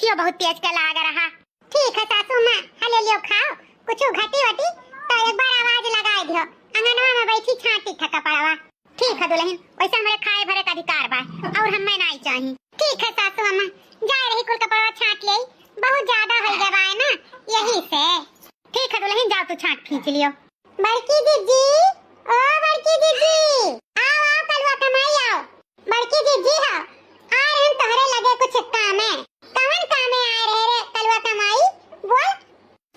भूखियो बहुत तेज के लाग रहा। ठीक है सासू माँ, हले लियो खाओ, कुछ घटी वटी तो एक बार आवाज लगाए दियो। अंगनवा में बैठी छाटी था कपड़वा। ठीक है दुल्हन, वैसे हमारे खाए भरे का अधिकार बा और हमें नहीं चाहिए। ठीक है सासू अम्मा, जाए रही कुल कपड़वा छाट ले, बहुत ज्यादा हो गया है ना यही से। ठीक है दुल्हन, जाओ तू छाट खींच लियो। बड़की दीदी, ओ बड़की दीदी, आओ आओ कलवा कमाई आओ। बड़की दीदी हो, आ रहे हम तोहरे लगे कुछ काम है। कौन काम है आए रहे रे कलवा कमाई? बोल।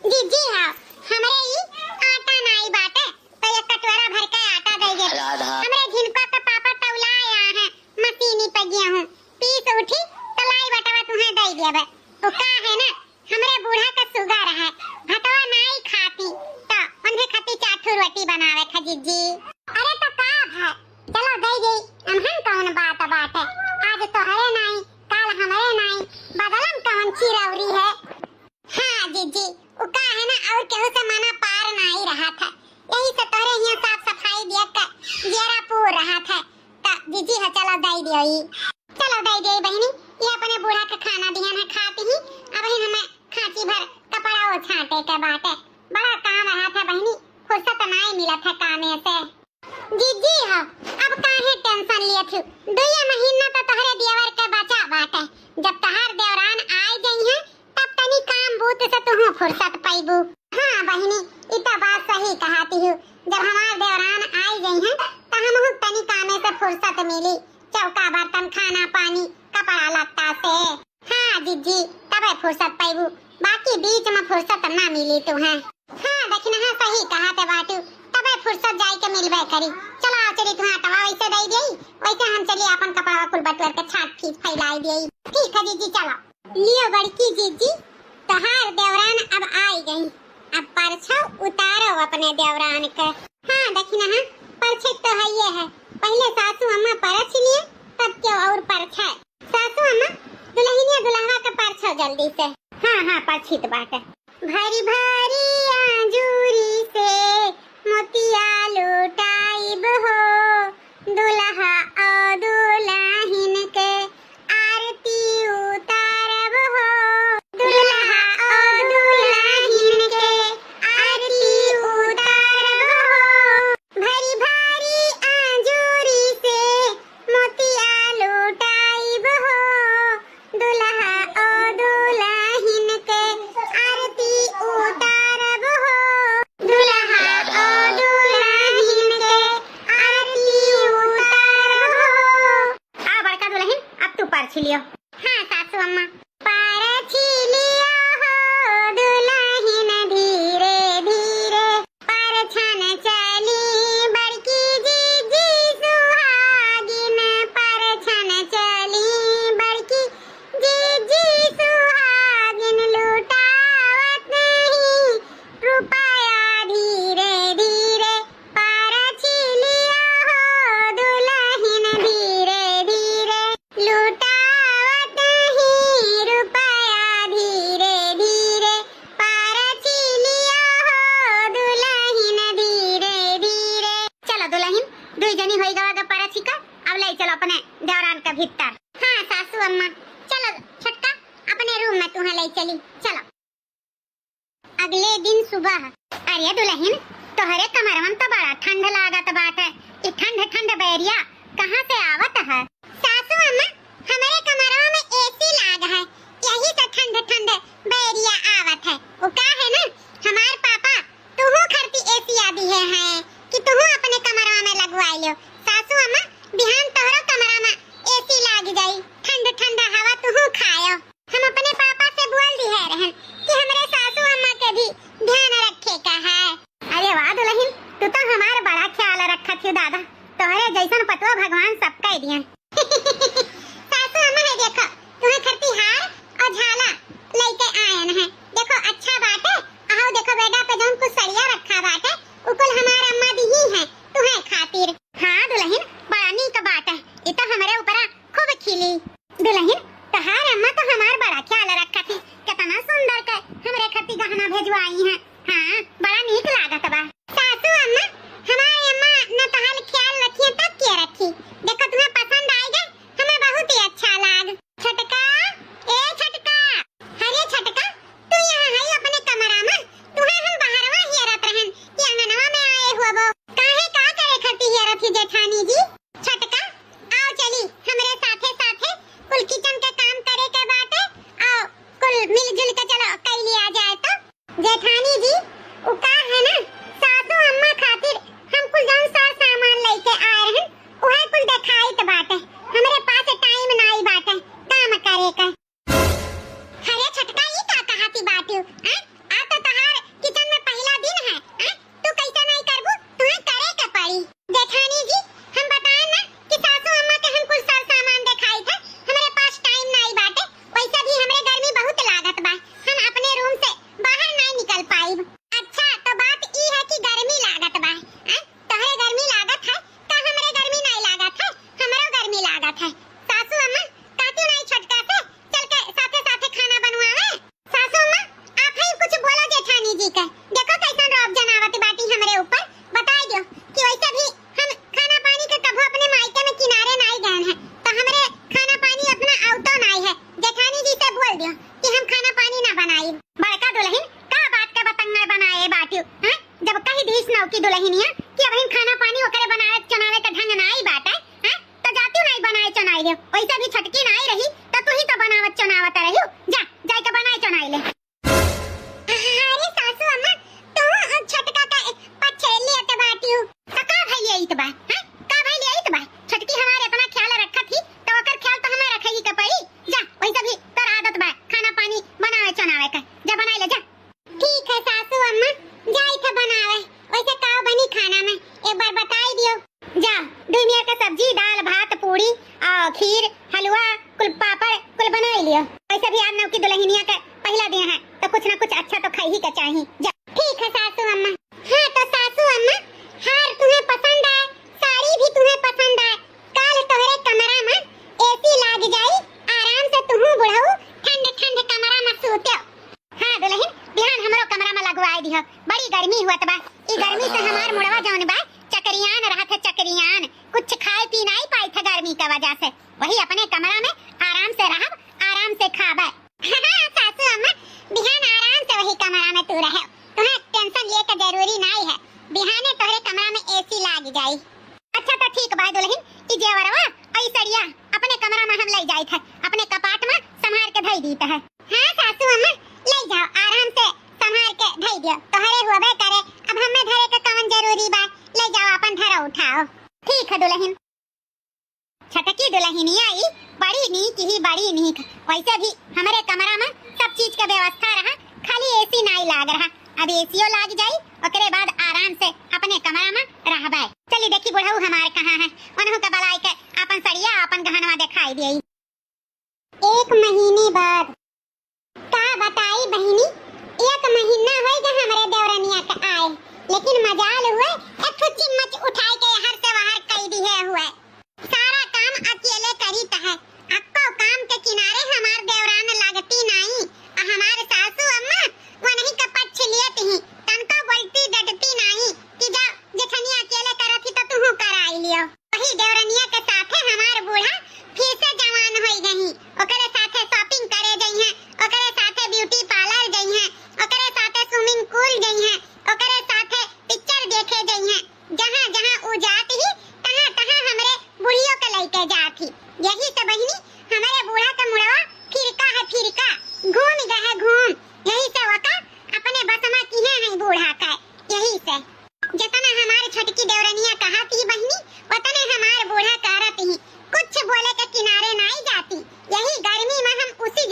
दीदी हो, हमरे ई आटा नहीं बाटे तो एक कटोरा भर के आटा दे दे। हमरे झिनका का पापा तौला आया है मशीनी पे गेहूं पीस उठी तलाई बटवा तुम्हें दे देबे। तो का है ना हमरे बूढ़ा का शुगर है, भटवा नहीं खाती तो उन्हें खाती चाठू रोटी बनावे खा जीजी। अरे तो का है, चलो दे दे। हम कौन बात है, आज तो हरे नहीं कल हमारे नहीं, बदलम कौन चिरौरी है। हाँ जीजी, वो का है ना और केहू से मना पार नहीं रहा था, यही से तोरे यहाँ साफ सफाई दिया का जेरा पूर रहा था। तो जीजी है चलो दे दियो। चलो दे दे बहनी, ये अपने बूढ़ा का खाना दिया है खाती ही। अब हमें खांची भर कपड़ा वो छाटे के बाटे बड़ा काम रहा था बहनी, फुर्सत नहीं मिला था कामे से। जीजी हो, अब काहे टेंशन लिए थी, 2 महीना तो तोहरे देवर के बचा बाटे। जब तोहर देवरान आए गई है तब तनी काम बूत से तुहू फुर्सत पाइबू। हाँ बहनी, इतना बात सही कहती हूँ, जब हमार देवरान आए गई है तो हमहू तनी कामे से फुर्सत मिली, चौका बर्तन खाना पानी कपड़ा लत्ता से। हाँ जीजी, तबे फुर्सत पाइबू, बाकी बीच में फुर्सत ना मिली तुम्हें। हाँ देखना है सही कहते बाटू, तबे फुर्सत जाई के मिलबे करी। चलो आओ चली तुम्हारा तवा वैसे दे देई, वैसे हम चली अपन कपड़ा कुल बटवर के छाट फीस फैलाई देई। ठीक है जीजी चलो। लियो बड़की जीजी, तोहार देवरान अब आई गई, अब परछो उतारो अपने देवरान के। हाँ देखना है परछे तो है ये है, पहले सासू अम्मा परछ लिए तब क्यों और परछे। सासू अम्मा दुल्हनिया दुल्हवा के परछो जल्दी से। हाँ हाँ परछित बाटे। भारी भारी आंजूरी से मोतिया लुटाइब हो, दुल्हा और दुल्हन के आरती उतारब हो, दुल्हा और दुल्हन के आरती उतारब हो। भारी भारी आंजूरी से मोतिया लुटाइब हो, दुल्हा और दुल्हन के आरती उतारब हो, दुल्हा और दुल्हन के आरती उतारब हो। आ बड़का दुल्हन, अब तू परछ लियो। हाँ सासू अम्मा, परछ लियो हो दुल्हन धीरे धीरे, परछन चली बड़की जीजी सुहागिन, परछन चली बड़की जीजी सुहागिन, लुटावत नहीं रुपया धीरे धीरे, परछ लियो हो दुल्हन धीरे धीरे, लुटावत नहीं रुपया धीरे धीरे, परछ लियो हो दुल्हन धीरे धीरे। चलो दुल्हन, 2 जनी होई गवा के परछ का, अब ले चलो अपने देवरान के भीतर। हाँ सासू अम्मा, चलो छटका अपने रूम में तुम्हें ले चली। चलो। अगले दिन सुबह, अरे दुल्हन तोहरे कमर में तो बड़ा ठंड लागत बाटे, ई ठंड ठंड बैरिया कहाँ से आवत है? सासू अम्मा हमारे कमरों में एसी लाग है, यही तो ठंड ठंड बैरिया आवत है। वो का है ना हमार पापा तुहू खरती एसी आदी है कि तुहू अपने कमरों में लगवाई लो। सासू अम्मा बिहान तोहरो कमरा में एसी लाग जाई, ठंड ठंड हवा तुहू खायो। हम अपने पापा से बोल दी है रहन कि हमरे सासू अम्मा के भी ध्यान रखे का है। अरे वाह दुल्हन, तू तो हमारा बड़ा ख्याल रखत है दादा, तोहरे जैसन पतवा भगवान सबका दिया। सासू अम्मा है देखो, तुम्हें खरती हार खाना पानी ना बनाई। बड़का दुल्हन का बात का बतंगड़ बनाए बाटियो हैं, जब कही दीस नौ की दुल्हनिया कि अब खाना पानी ओकरे बनाए चनावे का ढंग ना आई बात है हैं, तो जाती नहीं बनाए चनाई ले। वैसा भी छटकी ना आई रही तो तू ही तो बनावत चनावत रहियो, जा जाई के बनाए चनाई ले। अरे सासू अम्मा तू छटका का पछेली अते बाटियो का भइले इत बा हैं, का भइले इत बा। छटकी हमारे इतना ख्याल रखत थी तो ओकर ख्याल तो हमें रखेगी के पड़ी। जा वैसा भी तर आदत बा खाना पानी बनावे चनावे का, जा बनाई ले जा। ठीक है सासू अम्मा जाई थे बनावे। वैसे का बनी खाना में एक बार बताई दियो। जा दुनिया का सब्जी दाल भात पूरी और खीर हलवा कुल पापड़ कुल बनाई लियो। वैसे भी आज नौ की दुल्हनिया का पहला दिन है तो कुछ ना कुछ अच्छा तो खाई ही का चाहिए। जा ठीक है सासू अम्मा। हाँ तो सासू अम्मा हार तुम्हें पसंद आए, साड़ी भी तुम्हें पसंद आए, काल तोहरे कमरा में एसी लाग जाई, आराम से तुहू बुढ़ऊ ठंड ठंड कमरा में सोते। हाँ दुल्हन बिहान हमरो कमरा में लगवाई दियो, बड़ी गर्मी हुआ बा। ई गर्मी से हमार मुड़वा जौन बा चकरियान रहा था, चकरियान कुछ खाए पी नहीं पाई था गर्मी का वजह से। वही अपने कमरा में आराम से रहा, आराम से खाबा। हाँ सासू अम्मा बिहान आराम से वही कमरा में तू रहे, तुम्हें टेंशन लिए का जरूरी नहीं है। बिहाने तोहरे कमरा में एसी लाग जाई। अच्छा तो ठीक बा दुल्हन, ई जेवरवा आई सड़िया अपने कमरा में हम ले जाई थे, अपने कपाट में संभाल के धई दीते है। हाँ सासू अम्मा ले जाओ आराम से संभाल के धई दियो, तोहरे हुए करे अब हमें धरे का कवन जरूरी बा। ले जाओ अपन धरा उठाओ। ठीक है दुल्हन। छटकी दुल्हनिया आई बड़ी नीक ही बड़ी नीक। वैसे भी हमारे कमरा में सब चीज का व्यवस्था रहा, खाली एसी नहीं लाग रहा। अब एसीओ लाग जाई ओकरे बाद आराम से अपने कमरा में रहबे। चली देखी बुढ़ऊ हमारे कहाँ है, उन्हों का बलाई के अपन सड़िया अपन गहनवा दिखाई देई। एक महीने बाद का बताई बहिनी, एक महीना होई जा हमरे देवरनिया के आए, लेकिन मजाल हुए एक चिम्मच उठाई के हर से बाहर कई दिए हुए। सारा काम अकेले करी है, अक्को काम के किनारे हमार देवरान लगती नहीं। हमारे सासू अम्मा वो नहीं कपट छिलियत ही तनको बोलती डटती नहीं कि जा जेठनिया अकेले करत ही तो तू कराई लियो। वही देवरनिया के साथे हमार बूढ़ा फिर से जवान होई गई, ओकरे साथे शॉपिंग करे गई है, ओकरे साथे ब्यूटी पार्लर गई है, ओकरे साथे स्विमिंग पूल गई है, ओकरे साथे पिक्चर देखे गई है। जहां जहां उ जाती ही तहां तहां हमरे बुढ़ियों के लेके जाती। यही तो बहिनी हमारे बूढ़ा का मुड़वा फिरका है, फिरका घूम गए घूम। यही से वका अपने बसमा किए हैं बूढ़ा का। यही से जितना हमारे छटकी देवरनिया कहा थी बहिनी उतने हमारे बूढ़ा करत ही कुछ बोले के किनारे नहीं जाती। यही गर्मी में हम उसी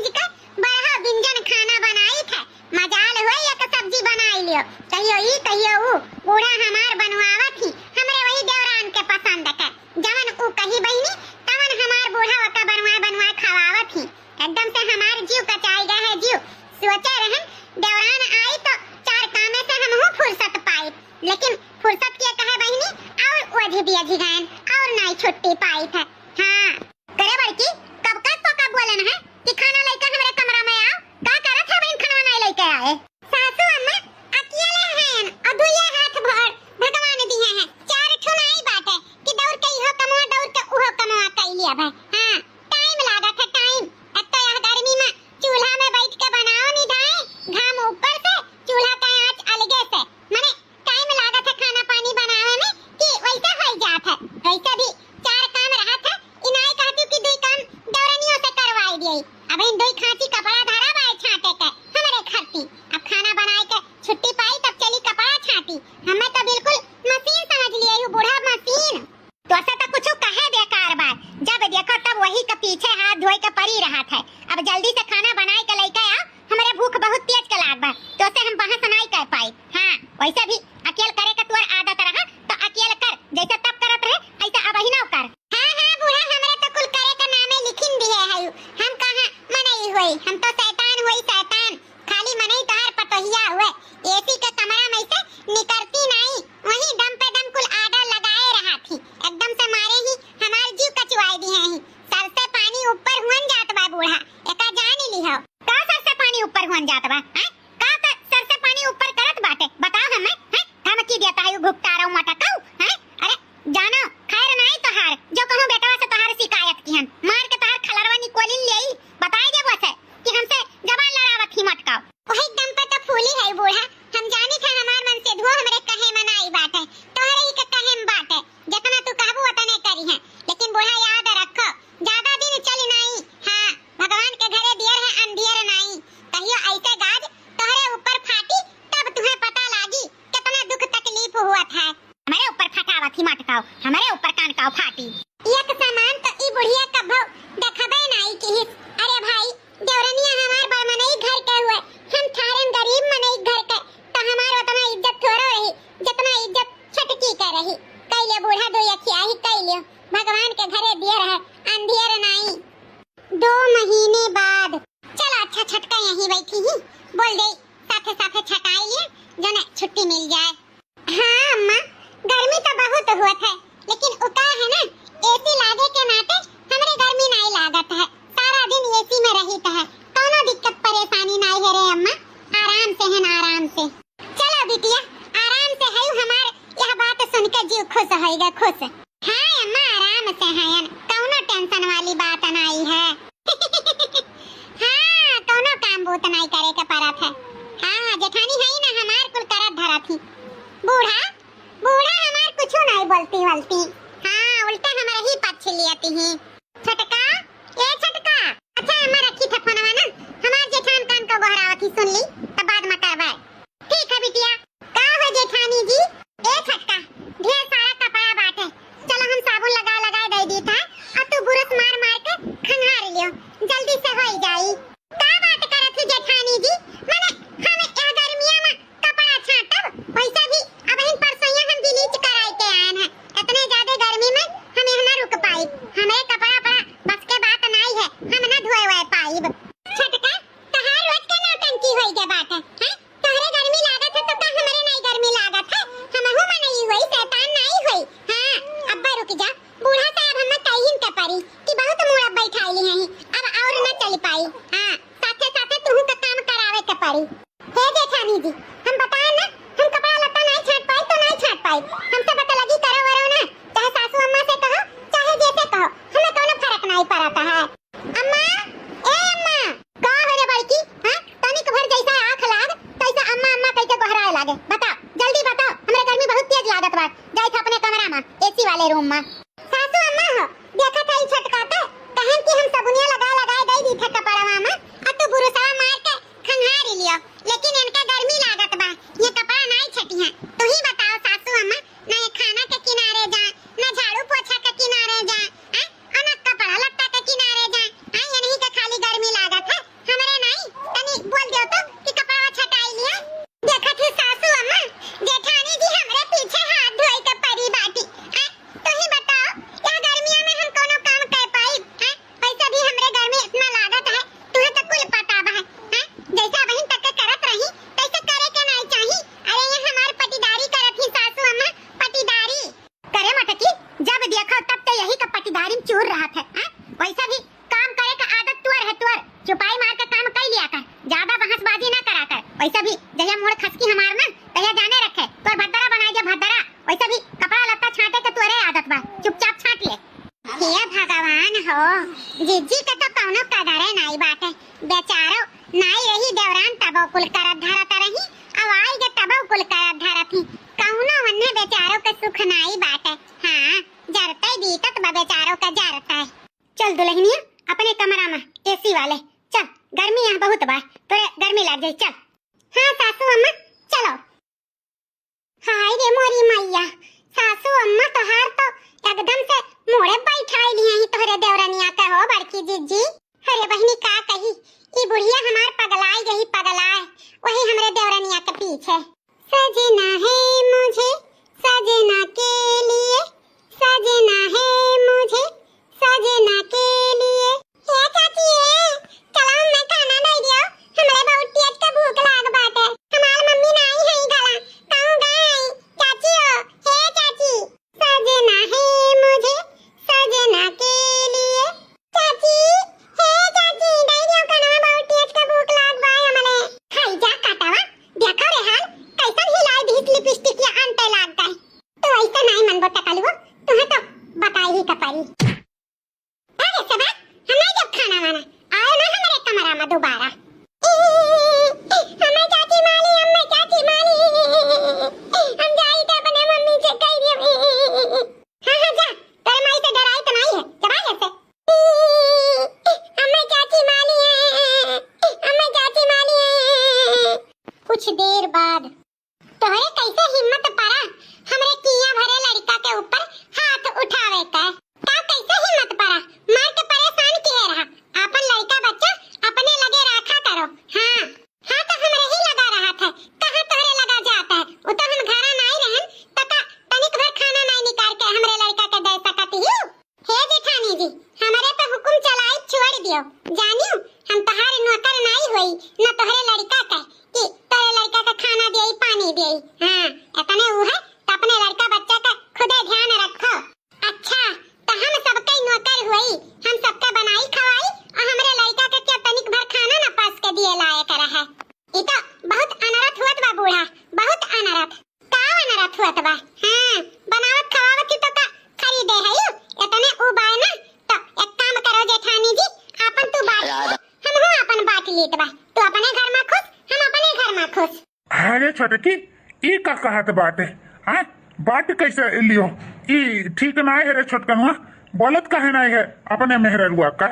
का बड़ा व्यंजन खाना बनाई थे, मजाल हुआ या सब्जी बनाई लियो। कहियो ई कहियो उ बूढ़ा हमार बनवावा थी, हमरे वही देवरान के पसंद का जवन उ कही बहिनी तवन हमार बूढ़ा वका बनवाए खवावा थी। एकदम से हमार जीव कचाई गए है जीव। सोचे रहन देवरान आई तो चार कामे से हम फुर्सत पाई, लेकिन फुर्सत के कहे बहिनी और ओझी भी अधिगान और नहीं छुट्टी पाई थे। हां करे बड़की कब तो कब बोलन है कि खाना लेके हमरे कमरा में आओ, का करत है बहन खाना नहीं लेके आए। सासू अम्मा अकेले हैं और दुइया हाथ भर भगवान दिए हैं, चार ठो नहीं बाटे कि दौड़ के इहो कमवा दौड़ के उहो कमवा कई लिया भाई। हां टाइम लागत है टाइम। अब तो यह गर्मी में चूल्हा में बैठ के बनाओ नहीं धाए, घाम ऊपर से चूल्हा का आंच अलगे से, माने टाइम लागत है खाना पानी बनावे में कि वैसा हो जात है। वैसा भी चार काम रहा था, इनाई कहती कि दुई काम दौरनियों से करवाई दिए। अब इन दुई खांची कपड़ा धरा बाय छाटे के हमरे खरती। अब खाना बनाए के छुट्टी पाई तब चली कपड़ा छाटी। हमें तो बिल्कुल मशीन समझ लिए यू बूढ़ा मशीन। तो ऐसा तो कुछ कहे बेकार बात, जब देखो तब वही के पीछे हाथ धोए के पड़ी रहा था। अब जल्दी से खाना बनाए के लेके आओ, हमारे भूख बहुत तेज के लाग बा, तो से हम बहस नहीं कर पाई। हां वैसे भी अकेले करे के तोर आदत रहा तो अकेले कर, जैसे तब करत रहे ऐसा अब ही ना कर। हां हां बूढ़ा हमरे तो कुल करे का नामे लिखिन दिए है, हम कहां मनई होई, हम तो शैतान होई शैतान, खाली मनई तार पतोहिया हुए। एसी के कमरा में से निकलती नहीं, वही दम पे दम कुल आर्डर लगाए रहा थी। एकदम से मारे ही हमार जीव कचवाई दिए हैं। सर से पानी ऊपर हुन जात बा बूढ़ा, एका जान ली हो का सर से पानी ऊपर हुन जात बा हैं, का सर से पानी ऊपर करत बाटे बताओ हमें हैं। हम की देता है भुगता रहूं मटकाऊ हैं। अरे जानो खैर नहीं तो हार जो कहूं बेटवा से तोहार शिकायत की हम मार के तोहार खलरवा निकोलिन लेई बताई दे बस कि हमसे जबान एसी मिल जाए। हाँ अम्मा, गर्मी तो बहुत हुआ है, लेकिन उका है ना, एसी लागे के नाते हमरे गर्मी नहीं लागत है। सारा दिन एसी में रहित है, कोनो दिक्कत परेशानी नहीं है रे अम्मा। आराम से है ना, आराम से। चलो बिटिया, आराम से है हमार यह बात सुन के जीव खुश होएगा, खुश। हाँ अम्मा, आराम से है, कोनो टेंशन वाली बात नहीं है। हाँ, कोनो काम बहुत नहीं करे के परत है। हाँ, जेठानी है ना हमार कुल करत धरा थी। बूढ़ा बूढ़ा हमार कुछ नहीं बोलती वलती। हाँ, उल्टा हमारे ही पक्ष लियाती है। छटका, ये छटका। अच्छा अम्मा रखी था फोनवा ना, हमार जेठान कान को बहरावत ही सुन ली, तब बाद में करवाए। ठीक है बिटिया। का हो जेठानी जी? ए छटका, ढेर सारा कपड़ा बाटे, चलो हम साबुन लगा लगा दे दी था, अब तू बुरश मार मार के खंगार लियो, जल्दी से हो जाई। का बात करत थी जेठानी जी? माने हम ए गर्मिया में कपड़ा छाटब, वैसे भी अब इन परसों हम ब्लीच कराई के आए हैं। इतने ज्यादा गर्मी में हम यहाँ रुक पाई, हमें कपड़ा पड़ा बस के बात नहीं है, हम ना धोए हुए पाइब। छटका, तहार रोज के नौटंकी होई के बात है, हैं? तोहरे गर्मी लागत है तो का हमरे नहीं गर्मी लागत है? हमहु में नहीं हुई, शैतान नहीं हुई। हाँ, अब्बा रुक जा, बूढ़ा साहब हम कहिन के परी कि बहुत मुड़ा बैठाइली हैं, अब और न चल पाई। हाँ, साथे साथे तू का काम करावे के परी। हे जेठानी जी, हम बताएं ना, हम कपड़ा लत्ता नहीं छाट पाई तो नहीं छाट पाई, हमसे बतलगी करो वरो ना, चाहे सासू अम्मा से कहो चाहे जैसे कहो, हमें कोनो फर्क नहीं पड़ता है। अम्मा, ए अम्मा, का हो रे बड़की? हां, तनिक भर जैसा आंख लाग तैसा अम्मा अम्मा कह के बहराए लागे। बताओ, जल्दी बताओ, हमरे गर्मी बहुत तेज लागत बा, जाई था अपने कमरा में, एसी वाले रूम में। सासू अम्मा हो, देखा था ई छटकाते, कहन कि हम सबुनिया लगा लगा दे दी था कपड़वा में, अब तो बुरुसा मार के खंगार लियो, लेकिन इनका गर्मी लागत बा, ये कपड़ा नहीं छटी है। तू ही बताओ सासू अम्मा, ना ये खाना के किनारे जा, ना झाड़ू पोछा के किनारे जा, हैं? और ना कपड़ा लत्ता के किनारे जा, हैं? ये नहीं के खाली गर्मी लागत है, हमरे नहीं, तनी बोल दियो तो कि कपड़ा छटाई लिया। देखा थी सासू अम्मा, जेठानी जी हमरे पीछे हाथ धोई के परी बाटी, हैं? तू ही बताओ, यह गर्मियों में हम कोनो काम कर पाई, हैं? वैसे भी हमरे गर्मी इतना लागत है, तुहे तो कुल पता बा, हैं? जैसा बहन तक के करत रही तैसे करे के नहीं चाही। अरे ये हमार पटीदारी करत ही सासू अम्मा, पटीदारी करे मटकी, जब देखो तब तो यही का पटीदारी में चूर रहा था, हैं? वैसे भी काम करे का आदत तुअर है, तुअर चुपाई मार के काम कर लिया कर, ज्यादा बहसबाजी ना करा कर। वैसे भी जया मोड़ खसकी हमार ना तया जाने रखे, तो भद्दरा बनाई जे भद्दरा, वैसे भी कपड़ा लत्ता छाटे के तुअरे आदत बा, चुपचाप छाट ले। हे भगवान हो, जिज्जी का तो कौनो कदरे नहीं बाटे, बेचारो नाई रही देवरान तबो कुल करत धरत रही, अब आई के तबो कुल करत धरत ही, कौनो वन्ने बेचारो के सुख नहीं बाटे। हाँ, जरते बीतत बा बेचारो का जरता है। चल दुल्हनिया, अपने कमरा में एसी वाले चल, गर्मी यहाँ बहुत बा, तोरे गर्मी लग जाए, चल। हाँ सासू अम्मा, चलो। हाय रे मोरी मैया, सासू अम्मा तोहार तो एकदम से मोड़े बैठाई ली हैं तोहरे देवरनिया के हो बड़की जिज्जी। अरे बहनी का कही, ई बुढ़िया हमार पगलाई गई, पगलाए वही हमरे देवरनिया के पीछे। सजना है मुझे सजना के लिए, सजना है मुझे सजना के लिए। हे चाची ए, चलो मैं खाना दे दियो, हमरे बहुत तेज के भूख लाग बाटे, हमार मम्मी नहीं है घला, कहूं गई चाची ओ, हे चाची, सजना है मुझे सजना के लिए। चाची, हे चाची, दे दियो खाना, बहुत तेज के भूख लाग बा हमरे। खाई जा काटावा, देखो रे हाल कैसन हिलाई दी लिपस्टिक या अंते लाग गए, तो ऐसा नहीं मन बता कलुआ, तुम्हें तो बताई ही कपारी। अरे सब हमें जब खाना वाना आओ ना हमारे कमरा में दोबारा। हमें चाची माली, हमें चाची माली, हम जाई तो अपने मम्मी से कह दियो। हाँ हाँ जा, तेरे माई से डराई तो नहीं है, जबान से। हमें चाची माली है, हमें चाची माली है। कुछ देर बाद तोहरे कैसे हिम्मत पड़ा हमरे किया भरे लड़का के ऊपर हाथ उठावे का? कैसे हिम्मत पड़ा? मार के परेशान किए रहा, अपन लड़का बच्चा अपने लगे रखा करो। हाँ हाँ, तो हमरे ही लगा रहा था, कहाँ तोहरे लगा जाता है, वो तो हम घरा नहीं रहन तका तनिक भर खाना नहीं निकाल के हमरे लड़का के दे सकती हूँ। हे जेठानी जी, हमारे पे हुकुम चलाई छोड़ दियो, जानियो हम तोहार नौकर नहीं हुई, न तोहरे लड़का के कि तोहरे लड़का का खाना देई पानी देई। हाँ लिए लायक रहा। ई तो बहुत अनरथ हुआ बा बूढ़ा, बहुत अनरथ। का अनरथ हुआ बा? हां, बनावत खवावत तो का खरीदे है यू। इतने उबाय ना तो एक काम करो जेठानी जी, अपन तू बात हम हो अपन बात लेत बा। तू अपने घर में खुश, हम अपने घर में खुश। अरे छोटकी, ई का कहत बाटे? हां, बात कैसे लियो? ई ठीक ना है रे छोटकनुआ, बोलत काहे नहीं है अपने मेहररुआ का?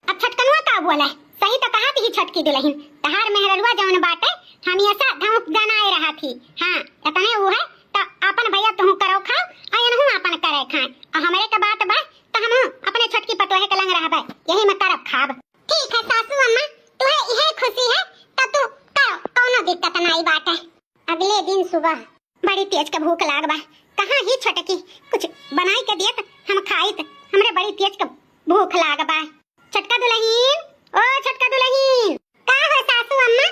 अब छोटकनुआ का बोला? सही तो कहा थी छोटकी दुल्हन, तहार मेहररुआ जौन बाटे हमेशा धौंक गनाए रहा थी। हां, इतने वो है तो अपन भैया तू करो खाओ, आयन हूं अपन करे खाए। और हमरे का बात बा तो हम अपने छोटकी पतोहे के लंग रहबे, यही में करब खाब। ठीक है सासू अम्मा, तुहे यही खुशी है तो तू करो, कोनो दिक्कत नहीं बात है। अगले दिन सुबह बड़ी तेज के भूख लाग बा। कहां ही छोटकी कुछ बनाई के दियत हम खाइत, हमरे बड़ी तेज के भूख लाग बा। छोटका दुल्हन, ओ छोटका दुल्हन, का हो सासू अम्मा?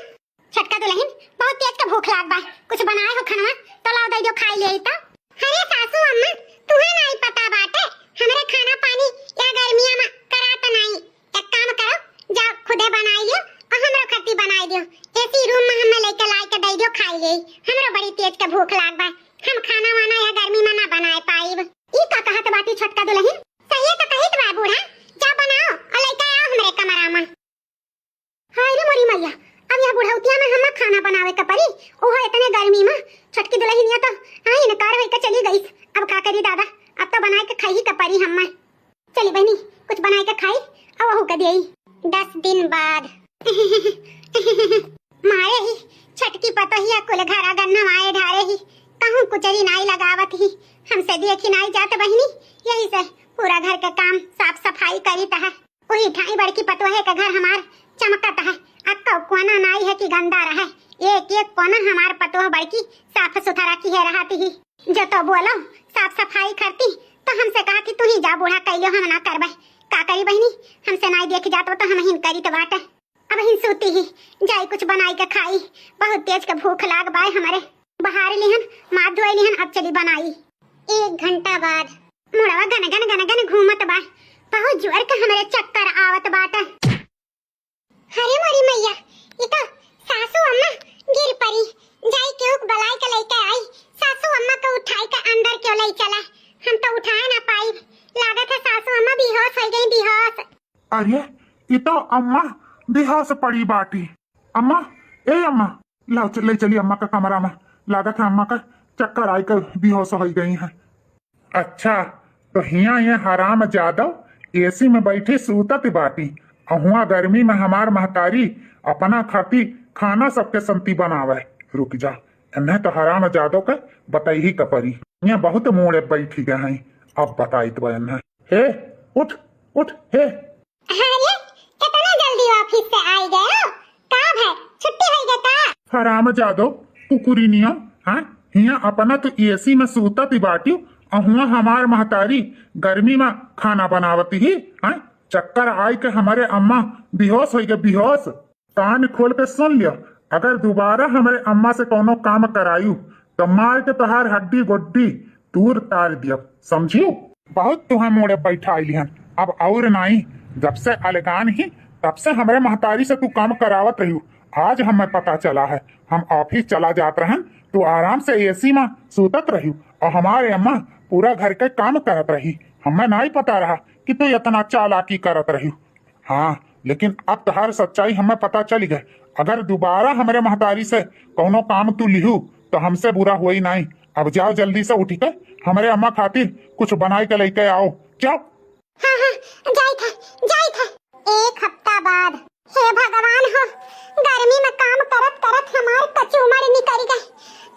छोटका दुल्हन, बहुत तेज के भूख लाग बा, कुछ बनाए हो खाना तो लाओ दे जो खाई ले तो। अरे सासू अम्मा, तुम्हें नहीं पता बाटे हमरे खाना पानी या गर्मियां में करात नहीं। एक काम करो, जाओ खुदे बनाई लियो और हमरो खट्टी बनाई दियो, एसी रूम में हमें लेके लाई के दे दियो खाई ले। हमरो बड़ी तेज के भूख लाग बा, हम खाना वाना या गर्मी में ना बनाए पाइब। ई का कहत बाटी छोटका दुल्हन? सही तो कहित बा बूढ़ा, जा बनाओ और लेके आओ हमरे कमरा में। हाय रे मोरी मैया, अब यह बुढ़ौतिया में हम खाना बनावे का परी, ओहो इतने गर्मी में। छोटकी दुल्हनिया तो आई इनकार होई के चली गई। अब का करी दादा, अब तो बनाए के खाई का परी हम। चली बहनी, कुछ बनाए के खाई और वहू के देई। 10 दिन बाद मारे ही छटकी पतोहिया कुल घरा गन्ना आए ढारे ही, कहूं कुचरी नाई लगावत ही, हमसे देखी नाई जात बहनी। यही से पूरा घर का काम साफ सफाई करी तह। वही ठाई बड़की पतोहे का घर हमार चमकत है, अक्का कोना नाई है कि गंदा रहे। एक एक कोना हमार पतोह बड़की साफ सुथरा की है रहती ही। जो तो बोलो साफ सफाई करती तो हमसे कहा कि तू ही जा बूढ़ा कइयो, हम ना करबे। का करी बहनी, हमसे नाई देख जात तो हम हिन करी तो बाटे। अब हिन सूती ही जाई कुछ बनाई के खाई, बहुत तेज के भूख लाग बाय हमरे। बाहर लिहन माथ धोई लिहन, अब चली बनाई। 1 घंटा बाद मुड़वा गन गन गन गन घूमत बा, बहुत जोर के हमरे चक्कर आवत बाटे। अरे मोरी मैया, ये तो सासू अम्मा गिर पड़ी, जाई क्यों बलाई के लेके आई। सासू अम्मा को उठाई के अंदर क्यों ले चला, हम तो उठा ना पाई। लागत है सासू अम्मा बेहोश हो गई, बेहोश। अरे ये तो अम्मा बेहोश पड़ी बाटी। अम्मा, ए अम्मा, लाओ ले चली अम्मा का कमरा में। लागत है अम्मा का चक्कर आई कर बेहोश हो गई है। अच्छा, तो हिया ये हराम जादव एसी में बैठे सूतत बाटी, अहुआ गर्मी में हमार महतारी अपना खाती खाना सबके संती बनावे। रुक जा, इन्हें तो हराम जादव के बताई ही कपरी। ये बहुत मोड़े बैठी गए हैं, अब बताई तो इन्हें। हे उठ उठ हे। अरे कितना जल्दी ऑफिस से आई गए हो, कब है छुट्टी हो गई का? हराम जादव कुकुरी नियम, हाँ हिया अपना तो एसी में सूतत बाटी, अहुआ हमार महतारी गर्मी में खाना बनावती ही। हाँ, चक्कर आई के हमारे अम्मा बेहोश हो गए, बेहोश। कान खोल के सुन लिया, अगर दोबारा हमारे अम्मा से कोनो काम करायू तो मार के तोहार हड्डी गुड्डी दूर तार दिया, समझियो? बहुत तुम्हें मोड़े बैठा आई लिहन, अब और नहीं। जब से अलगान ही तब से हमारे महतारी से तू काम करावत रही। आज हमें पता चला है, हम ऑफिस चला जात रहन, तू आराम से एसी में सूतत रही और हमारे अम्मा पूरा घर के काम करत रही। हमें नहीं पता रहा कि तू इतना चालाकी करत रही। हाँ, लेकिन अब तहार सच्चाई हमें पता चली गई। अगर दोबारा हमारे महतारी से कोनो काम तू लिहू तो हमसे बुरा हुई नहीं। अब जाओ जल्दी से उठ के हमारे अम्मा खातिर कुछ बनाई के लेके आओ, जाओ। हाँ हाँ, जाई था। 1 हफ्ता बाद, हे भगवान हो, गर्मी में काम करत करत हमार कचूमर निकल गए।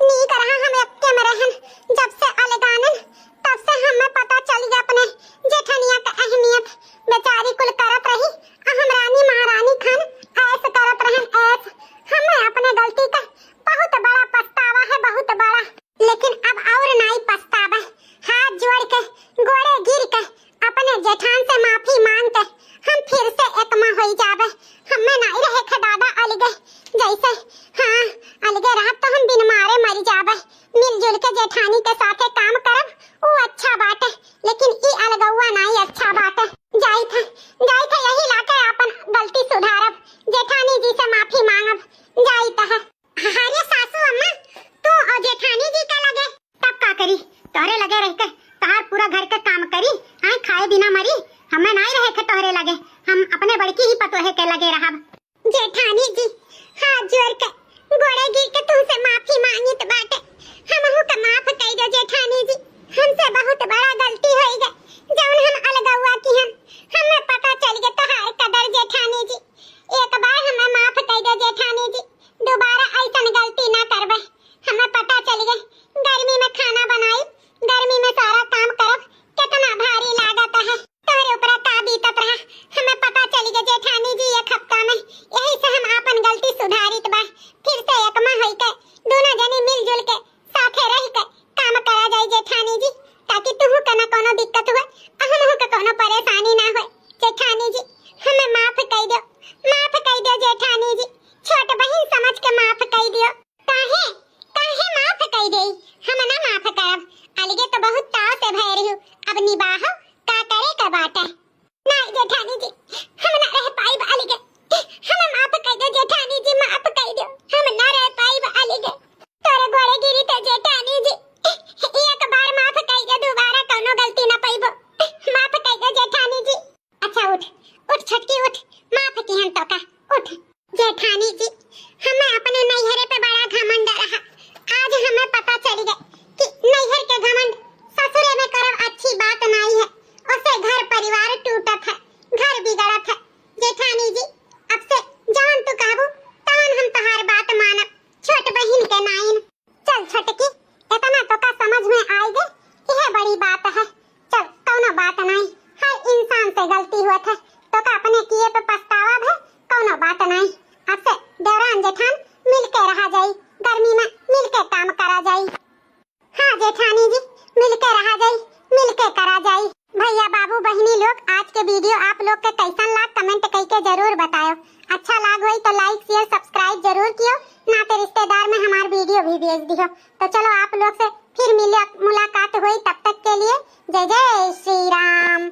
नी करहा हम एक्के में रहन, जब से अलगानन तब से हमें पता चल गया अपने जेठनिया का अहमियत। बेचारी कुल करत रही, हम रानी महारानी खान ऐसे करत रहन ऐस। हमें अपने गलती का बहुत बड़ा पछतावा है, बहुत बड़ा। लेकिन अब और नहीं पछतावा, हाथ जोड़ के गोड़े गिर के अपने जेठान से माफी मांग के हम फिर से एकमा हो जावे। हमें नहीं रहे खे दादा अलगे जैसे। हाँ, अलगे रह तो हम बिन मारे मर जावे। मिलजुल के जेठानी के साथे काम करब वो अच्छा बात है, लेकिन ई अलगौआ नहीं अच्छा बात है। जाई था यही लाके अपन गलती सुधारब, जेठानी जी से माफी मांग लगे रह के तहार पूरा घर के काम करी, हां खाए बिना मरी। हमें नहीं रहे के तोहरे लगे, हम अपने बड़की ही पतोहे के लगे रहब। जेठानी जी हाथ जोड़ के गोड़े गिर के तुमसे माफी मांगी तो बाटे, हमहू के माफ कई दो जेठानी जी। हमसे बहुत बड़ा गलती होई गई जौन हम अलगौआ की हमें पता चल गया तहार कदर जेठानी जी। एक बार हमें माफ कई दो जेठानी जी, दोबारा ऐसन गलती ना करबे। हमें पता चल गया गर्मी में खाना बनाई, गर्मी में सारा काम करब कितना भारी लागत है, तोहरे ऊपर का बीतत रहा। हमें पता चल गया जेठानी जी एक हफ्ता में, यही से हम अपन गलती सुधारित बा। फिर से एकमा होई के दोनों जनी मिलजुल के साथे रह के काम करा जाए जेठानी जी, ताकि तुहू के ना कोनो दिक्कत हुए और हमहू के कोनो परेशानी ना होए। जेठानी जी हमें माफ कर दो, माफ कर दो जेठानी जी, छोट बहन समझ के माफ कर दियो। काहे काहे माफ कर देई, हम ना माफ करब। अलगे तो बहुत ताव से भय रही, अब निबाहो का करे का बात है। नहीं जेठानी जी हम ना रह पाइब अलगे, हमें माफ कर दो जेठानी जी, माफ कर दो, हम ना रह पाइब अलगे। तोरे गोड़े गिरी तो जेठानी जी, एक बार माफ कर दो, दोबारा कोनो गलती ना पाइबो, माफ कर दो जेठानी जी। अच्छा उठ उठ छटकी उठ, माफ की हम तो का उठ। जेठानी जी हमें अपने नैहरे पे बड़ा घमंड रहा, आज हमें पता चल गया कि नैहर के घमंड ससुरे में करब अच्छी बात नहीं है, उससे घर परिवार टूटत है, घर बिगड़त है। जेठानी जी अब से जान तू काबू तवन हम तहार बात मानब, छोट बहन के नाइन। चल छोटकी इतना तो का समझ में आई गई, यह बड़ी बात है। चल कोनो बात नहीं, हर इंसान से गलती होत है, तो का अपने किए पे पछतावा है, कोनो बात नहीं। अब से देवरान जेठान मिल के रहा जाई, गर्मी में मिल के काम करा जाई। हाँ जेठानी जी मिल के रहा जाई, मिल के करा जाई। भैया बाबू बहनी लोग आज के वीडियो आप लोग के कैसन लाग कमेंट करके जरूर बताओ। अच्छा लाग होई तो लाइक शेयर सब्सक्राइब जरूर कियो, ना तो रिश्तेदार में हमार वीडियो भी भेज दियो। तो चलो आप लोग से फिर मुलाकात हुई, तब तक के लिए जय जय श्री राम।